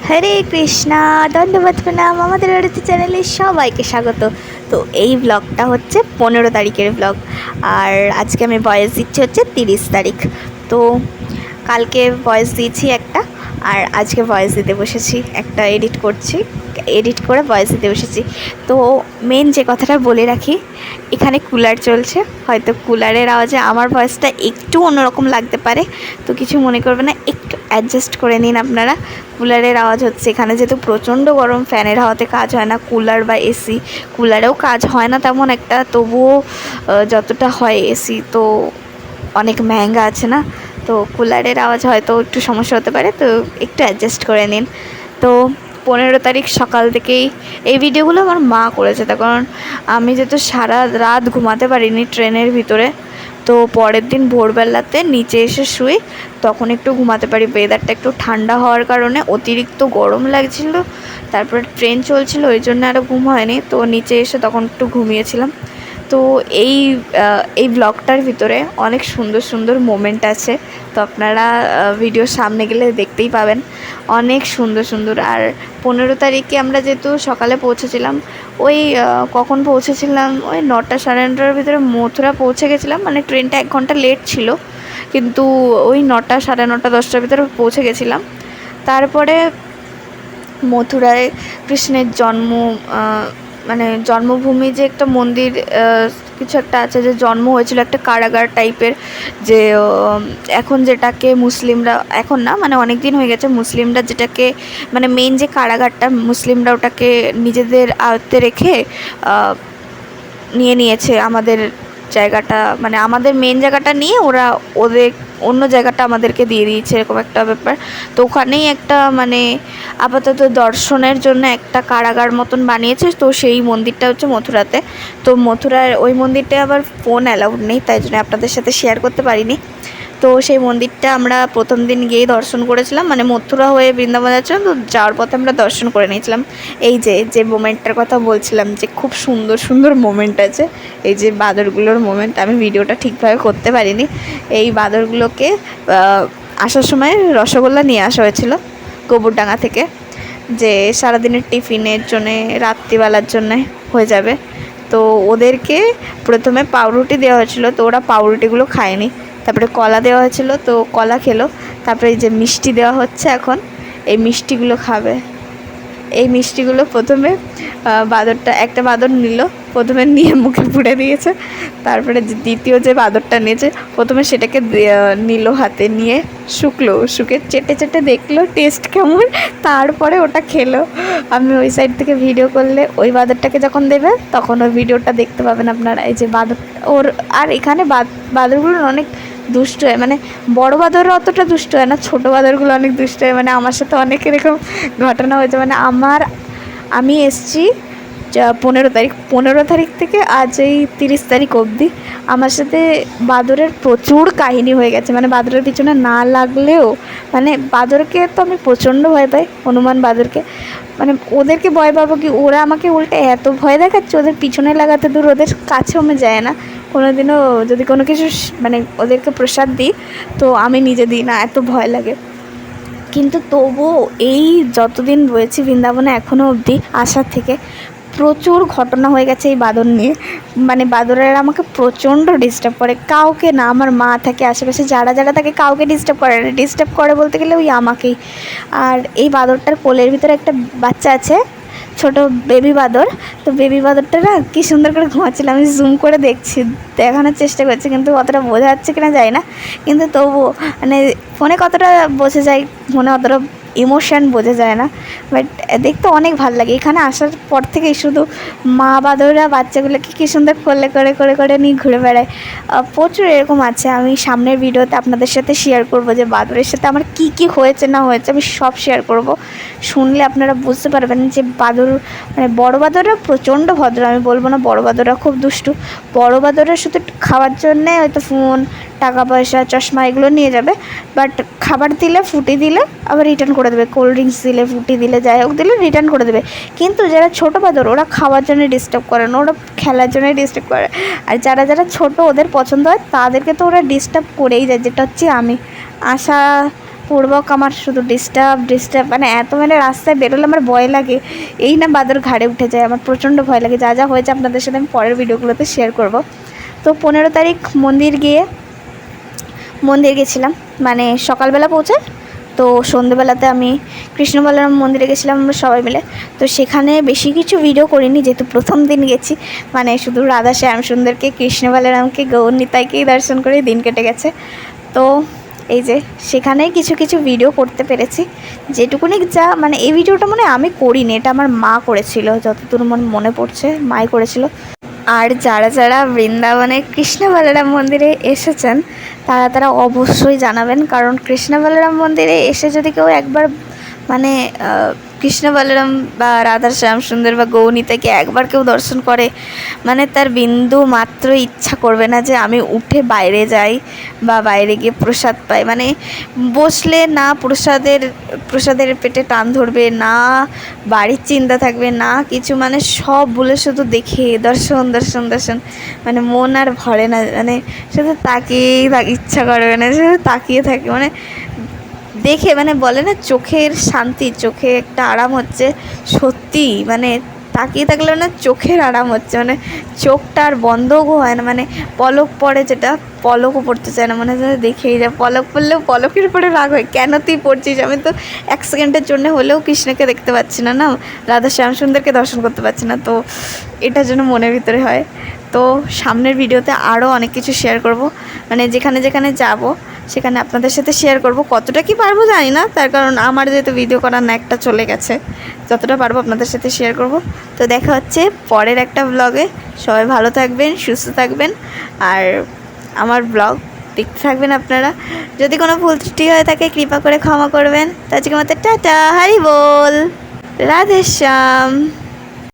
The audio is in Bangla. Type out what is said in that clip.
হরে কৃষ্ণা, দণ্ডবত প্রণাম। আমাদের আরতি চ্যানেলে সবাইকে স্বাগত। তো এই ব্লগটা হচ্ছে 15 তারিখের ব্লগ, আর আজকে আমি ভয়েস দিচ্ছি হচ্ছে 30 তারিখ। তো কালকে ভয়েস দিয়েছি একটা, আর আজকে ভয়েস দিতে বসেছি, একটা এডিট করছি, এডিট করে ভয়েস দিতে বসেছি। তো মেন যে কথাটা বলে রাখি, এখানে কুলার চলছে, হয়তো কুলারের আওয়াজে আমার ভয়েসটা একটু অন্যরকম লাগতে পারে, তো কিছু মনে করবে না, একটু অ্যাডজাস্ট করে নিন আপনারা। কুলারের আওয়াজ হচ্ছে এখানে, যেহেতু প্রচণ্ড গরম, ফ্যানের হাওয়াতে কাজ হয় না, কুলার বা এসি, কুলারেও কাজ হয় না তেমন একটা, তবুও যতটা হয় এসি তো অনেক মেহেঙ্গা আছে না, তো কুলারের আওয়াজ হয়তো একটু সমস্যা হতে পারে, তো একটু অ্যাডজাস্ট করে নিন। তো 15 তারিখ সকাল থেকেই এই ভিডিওগুলো আমার মা করেছে, তার কারণ আমি যেহেতু সারা রাত ঘুমাতে পারিনি ট্রেনের ভিতরে, তো পরের দিন ভোরবেলাতে নিচে এসে শুই, তখন একটু ঘুমাতে পারি। ওয়েদারটা একটু ঠান্ডা হওয়ার কারণে অতিরিক্ত গরম লাগছিল, তারপর ট্রেন চলছিল, ওই জন্য আরও ঘুম হয়নি, তো নিচে এসে তখন একটু ঘুমিয়েছিলাম। তো এই ব্লগটার ভিতরে অনেক সুন্দর সুন্দর মোমেন্ট আছে, তো আপনারা ভিডিওর সামনে গেলে দেখতেই পাবেন, অনেক সুন্দর সুন্দর। আর 15 তারিখে আমরা যেহেতু সকালে পৌঁছেছিলাম, ওই কখন পৌঁছেছিলাম, ওই 9টা সাড়ে 9টার ভিতরে মথুরা পৌঁছে গেছিলাম, মানে ট্রেনটা 1 ঘন্টা লেট ছিল, কিন্তু ওই 9টা সাড়ে 9টা 10টার ভিতরে পৌঁছে গেছিলাম। তারপরে মথুরায় কৃষ্ণের মানে জন্মভূমি, যে একটা মন্দির কিছু একটা আছে, যে জন্ম হয়েছিল একটা কারাগার টাইপের, যে এখন যেটাকে মুসলিমরা, এখন না মানে অনেক দিন হয়ে গেছে, মুসলিমরা যেটাকে মানে মেন যে কারাগারটা, মুসলিমরা ওটাকে নিজেদের আয়ত্তে রেখে নিয়েছে আমাদের জায়গাটা, মানে আমাদের মেন জায়গাটা নিয়ে ওরা ওদের অন্য জায়গাটা আমাদেরকে দিয়ে দিয়েছে, এরকম একটা ব্যাপার। তো ওখানেই একটা মানে আপাতত দর্শনের জন্য একটা কারাগার মতন বানিয়েছে, তো সেই মন্দিরটা হচ্ছে মথুরাতে। তো মথুরার ওই মন্দিরটায় আবার ফোন অ্যালাউড নেই, তাই জন্য আপনাদের সাথে শেয়ার করতে পারিনি। তো সেই মন্দিরটা আমরা প্রথম দিন গিয়েই দর্শন করেছিলাম, মানে মথুরা হয়ে বৃন্দাবন যাচ্ছিলাম, তো যাওয়ার পথে আমরা দর্শন করে নিয়েছিলাম। এই যে মোমেন্টটার কথা বলছিলাম, যে খুব সুন্দর সুন্দর মোমেন্ট আছে, এই যে বাঁদরগুলোর মোমেন্ট, আমি ভিডিওটা ঠিকভাবে করতে পারিনি। এই বাঁদরগুলোকে আসার সময় রসগোল্লা নিয়ে আসা হয়েছিল গোবরডাঙ্গা থেকে, যে সারাদিনের টিফিনের জন্যে, রাত্রিবেলার জন্যে হয়ে যাবে। তো ওদেরকে প্রথমে পাউরুটি দেওয়া হয়েছিল, তো ওরা পাউরুটিগুলো খায়নি, তারপরে কলা দেওয়া হয়েছিল, তো কলা খেলো, তারপরে এই যে মিষ্টি দেওয়া হচ্ছে এখন, এই মিষ্টিগুলো খাবে। এই মিষ্টিগুলো প্রথমে একটা বাঁদর নিল, প্রথমে নিয়ে মুখে পুড়ে দিয়েছে, তারপরে দ্বিতীয় যে বাঁদরটা নিয়েছে, প্রথমে সেটাকে নিল হাতে নিয়ে, শুকে চেটে চেটে দেখলো টেস্ট কেমন, তারপরে ওটা খেলো। আমি ওই সাইড থেকে ভিডিও করলে ওই বাঁদরটাকে যখন দেবে তখন ওই ভিডিওটা দেখতে পাবেন আপনারা। এই যে বাঁদর ওর, আর এখানে বাঁদরগুলো অনেক দুষ্ট হয়, মানে বড় বাঁদররা অতটা দুষ্ট হয় না, ছোটো বাঁদরগুলো অনেক দুষ্ট হয়। মানে আমার সাথে অনেক এরকম ঘটনা হয়েছে, মানে আমি এসছি 15 তারিখ, 15 তারিখ থেকে আজ এই 30 তারিখ অবধি আমার সাথে বাঁদরের প্রচুর কাহিনী হয়ে গেছে। মানে বাঁদরের পিছনে না লাগলেও, মানে বাঁদরকে তো আমি প্রচণ্ড ভয় পাই, হনুমান বাঁদরকে, মানে ওদেরকে ভয় পাবো কি, ওরা আমাকে উল্টে এত ভয় দেখাচ্ছে, ওদের পিছনে লাগাতে দূর, ওদের কাছেও আমি যায় না কোনোদিনও। যদি কোনো কিছু মানে ওদেরকে প্রসাদ দিই, তো আমি নিজে দিই না, এত ভয় লাগে। কিন্তু তবুও এই যতদিন রয়েছি বৃন্দাবনে এখনও অবধি আসার থেকে প্রচুর ঘটনা হয়ে গেছে এই বাঁদর নিয়ে। মানে বাঁদরেরা আমাকে প্রচণ্ড ডিস্টার্ব করে, কাউকে না, আমার মা থাকে আশেপাশে, যারা যারা থাকে কাউকে ডিস্টার্ব করে বলতে গেলে ওই আমাকেই। আর এই বাঁদরটার কোলের ভিতরে একটা বাচ্চা আছে, ছোট বেবি বাঁদর। তো বেবি বাঁদরটা না কী সুন্দর করে ঘুমাচ্ছিল, আমি জুম করে দেখানোর চেষ্টা করছি, কিন্তু অতটা বোঝা যাচ্ছে কিনা যায় না, কিন্তু তবুও মানে ফোনে কতটা বোঝা যায়, ফোনে অতটা ইমোশান বোঝা যায় না, বাট দেখতে অনেক ভালো লাগে। এখানে আসার পর থেকেই শুধু মা বাঁদররা বাচ্চাগুলোকে কী সুন্দর কোলে করে করে করে নিয়ে ঘুরে বেড়ায়। প্রচুর এরকম আছে, আমি সামনের ভিডিওতে আপনাদের সাথে শেয়ার করব, যে বাঁদরের সাথে আমার কী কী হয়েছে না হয়েছে আমি সব শেয়ার করব। শুনলে আপনারা বুঝতে পারবেন যে বাঁদর, মানে বড় বাঁদররা প্রচণ্ড ভদ্র, আমি বলবো না বড় বাঁদররা খুব দুষ্টু। বড় বাঁদররা শুধু খাওয়ার জন্যে হয়তো ফোন, টাকা পয়সা, চশমা এগুলো নিয়ে যাবে, বাট খাবার দিলে, ফুটি দিলে আবার রিটার্ন করে দেবে, কোল্ড ড্রিঙ্কস দিলে, ফুটি দিলে, যাই হোক দিলে রিটার্ন করে দেবে। কিন্তু যারা ছোটো বাঁদর, ওরা খাওয়ার জন্য ডিস্টার্ব করে না, ওরা খেলার জন্যই ডিস্টার্ব করে। আর যারা যারা ছোটো ওদের পছন্দ হয় তাদেরকে তো ওরা ডিস্টার্ব করেই যায়, যেটা হচ্ছে আমি। আসা পূর্বক আমার শুধু ডিস্টার্ব মানে এত মানে রাস্তায় বেরোলে আমার ভয় লাগে, এই না বাদর ঘাড়ে উঠে যায়, আমার প্রচণ্ড ভয় লাগে। যা যা হয়েছে আপনাদের সাথে আমি পরের ভিডিওগুলোতে শেয়ার করব। তো 15 তারিখ মন্দির গেছিলাম, মানে সকালবেলা পৌঁছায়, তো সন্ধ্যেবেলাতে আমি কৃষ্ণ বলরাম মন্দিরে গেছিলাম আমরা সবাই মিলে। তো সেখানে বেশি কিছু ভিডিও করিনি, যেহেতু প্রথম দিন গেছি, মানে শুধু রাধা শ্যাম সুন্দরকে, কৃষ্ণ বলরামকে, গৌর নিতাইকেই দর্শন করে দিন কেটে গেছে। তো এই যে সেখানেই কিছু কিছু ভিডিও করতে পেরেছি, যেটুকুনি যা মানে এই ভিডিওটা মানে আমি করিনি, এটা আমার মা করেছিল, যতদূর মনে পড়ছে মাই করেছিল। আর যারা যারা বৃন্দাবনে কৃষ্ণ বলরাম মন্দিরে এসেছেন তারা অবশ্যই জানাবেন, কারণ কৃষ্ণ বলরাম মন্দিরে এসে যদি কেউ একবার মানে কৃষ্ণ বলরাম বা রাধা শ্যাম সুন্দর বা গৌরনিতাইকে একবার কেউ দর্শন করে, মানে তার বিন্দু মাত্র ইচ্ছা করবে না যে আমি উঠে বাইরে যাই বা বাইরে গিয়ে প্রসাদ পাই। মানে বসলে না প্রসাদের পেটে টান ধরবে, না বাড়ির চিন্তা থাকবে, না কিছু, মানে সব বলে শুধু দেখে দর্শন দর্শন দর্শন, মানে মন আর ভরে না, মানে শুধু তাকিয়েই ইচ্ছা করবে না, শুধু তাকিয়ে থাকে, মানে দেখে মানে বলে না চোখের শান্তি, চোখে একটা আরাম হচ্ছে সত্যি, মানে তাকিয়ে থাকলে না চোখের আরাম হচ্ছে, মানে চোখটা আর বন্ধও হয় না, মানে পলক পড়ে, যেটা পলকও পড়তে চায় না, মানে দেখেই যায়, পলক পড়লেও পলকের পরে রাগ হয়, কেন তুই পড়ছিস, আমি তো 1 সেকেন্ডের জন্য হলেও কৃষ্ণকে দেখতে পাচ্ছি না, রাধা শ্যাম সুন্দরকে দর্শন করতে পারছি না, তো এটার জন্য মনের ভিতরে হয়। তো সামনের ভিডিওতে আরও অনেক কিছু শেয়ার করব, মানে যেখানে যেখানে যাব সেখানে আপনাদের সাথে শেয়ার করব, কতটা কি পারবো জানি না, তার কারণ আমার যেহেতু ভিডিও করার ন্যাকটা চলে গেছে, যতটা পারবো আপনাদের সাথে শেয়ার করব। তো দেখা হচ্ছে পরের একটা ব্লগে, সবাই ভালো থাকবেন, সুস্থ থাকবেন, আর আমার ব্লগ দেখতে থাকবেন আপনারা। যদি কোনো ভুল ত্রুটি হয়ে থাকে কৃপা করে ক্ষমা করবেন। তো আজকের মতো টাটা, হরি বল, রাধে শ্যাম।